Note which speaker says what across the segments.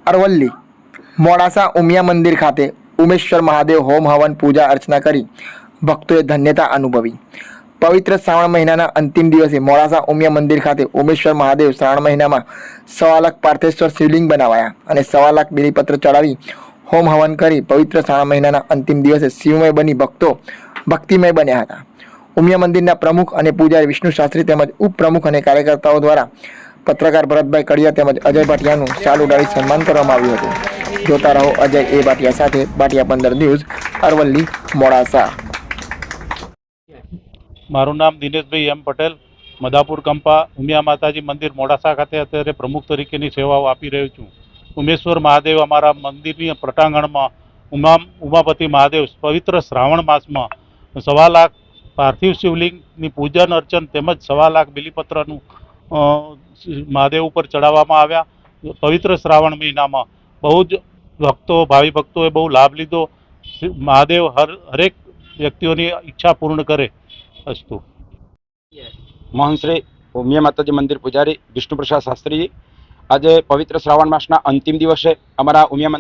Speaker 1: અરવલ્લી મોડાસા ઉમિયા મંદિર ખાતે ઉમેશ્વર મહાદેવ હોમ હવન પૂજા અર્ચના કરી ભક્તોએ ધન્યતા અનુભવી. પવિત્ર શ્રાવણ મહિનાના અંતિમ દિવસે મોડાસા ઉમિયા મંદિર ખાતે ઉમેશ્વર મહાદેવ શ્રાવણ મહિનામાં 1.25 લાખ પાર્થેશ્વર શિવલિંગ બનાવાયા અને 1.25 લાખ બિલીપત્ર ચડાવી હોમ હવન કરી પવિત્ર શ્રાવણ મહિનાના અંતિમ દિવસે શિવમય બની ભક્તો ભક્તિમય બન્યા હતા. ઉમિયા મંદિરના પ્રમુખ અને પૂજારી વિષ્ણુ શાસ્ત્રી તેમજ ઉપપ્રમુખ અને કાર્યકર્તાઓ દ્વારા પત્રકાર ભરતભાઈ કડિયા તેમજ અજય ભાટિયાનું શાલ ઉડાડી સન્માન કરવામાં આવ્યું હતું. જોતા રહો અજય એ ભાટિયા સાથે ભાટિયા 15 ન્યૂઝ અરવલ્લી મોડાસા.
Speaker 2: મારું નામ દિનેશભાઈ એમ પટેલ, મદાપુર કંપા ઉમિયા માતાજી મંદિર મોડાસા ખાતે અત્યારે પ્રમુખ તરીકેની સેવાઓ આપી રહ્યો છું. ઉમેશ્વર મહાદેવ અમારા મંદિરની પ્રટાંગણમાં ઉમાપતિ મહાદેવ પવિત્ર શ્રાવણ માસમાં 1.25 લાખ પાર્થિવ શિવલિંગની પૂજન અર્ચન તેમજ 1.25 લાખ બિલીપત્રનું મહાદેવ ઉપર ચડાવવામાં આવ્યા. પવિત્ર શ્રાવણ મહિનામાં બહુ જ ભાવિ ભક્તોએ બહુ લાભ લીધો. મહાદેવ હરેક વ્યક્તિઓની ઈચ્છા પૂર્ણ કરે. અસ્તુ.
Speaker 3: મહંશ્રી ઉમિયા માતાજી મંદિર પૂજારી વિષ્ણુપ્રસાદ શાસ્ત્રીજી, આજે પવિત્ર શ્રાવણ માસના અંતિમ દિવસે અમારા ઉમિયા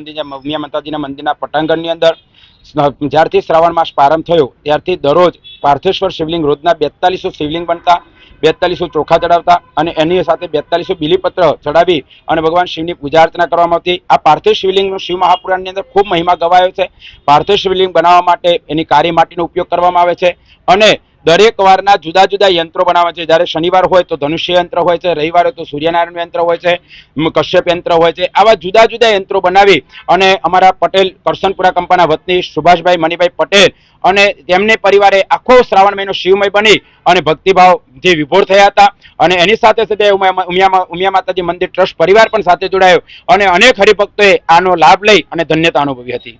Speaker 3: માતાજીના મંદિરના પટાંગણની અંદર જ્યારથી શ્રાવણ માસ પ્રારંભ થયો ત્યારથી દરરોજ પાર્થેશ્વર શિવલિંગ રોજના 4200 શિવલિંગ બનતા, 4200 ચોખા ચડાવતા અને એની સાથે 4200 બિલીપત્ર ચડાવી અને ભગવાન શિવની પૂજા અર્ચના કરવામાં આવતી. આ પાર્થિવ શિવલિંગનું શિવ મહાપુરાણની અંદર ખૂબ મહિમા ગવાયો છે. પાર્થિવ શિવલિંગ બનાવવા માટે એની કાળી માટીનો ઉપયોગ કરવામાં આવે છે અને દરેક વારના જુદા જુદા યંત્રો બનાવે છે. જ્યારે શનિવાર હોય તો ધનુષ્ય યંત્ર હોય છે, રવિવાર હોય તો સૂર્યનારાયણ યંત્ર હોય છે, કશ્યપ યંત્ર હોય છે. આવા જુદા જુદા યંત્રો બનાવી અને અમારા પટેલ કરસનપુરા કંપાના વતની સુભાષભાઈ મણિભાઈ પટેલ અને તેમને પરિવારે આખો શ્રાવણ મહિનો શિવમય બની અને ભક્તિભાવથી વિભોર થયા હતા. અને એની સાથે સાથે ઉમિયા માતાજી મંદિર ટ્રસ્ટ પરિવાર પણ સાથે જોડાયો અને અનેક હરિભક્તોએ આનો લાભ લઈ અને ધન્યતા અનુભવી હતી.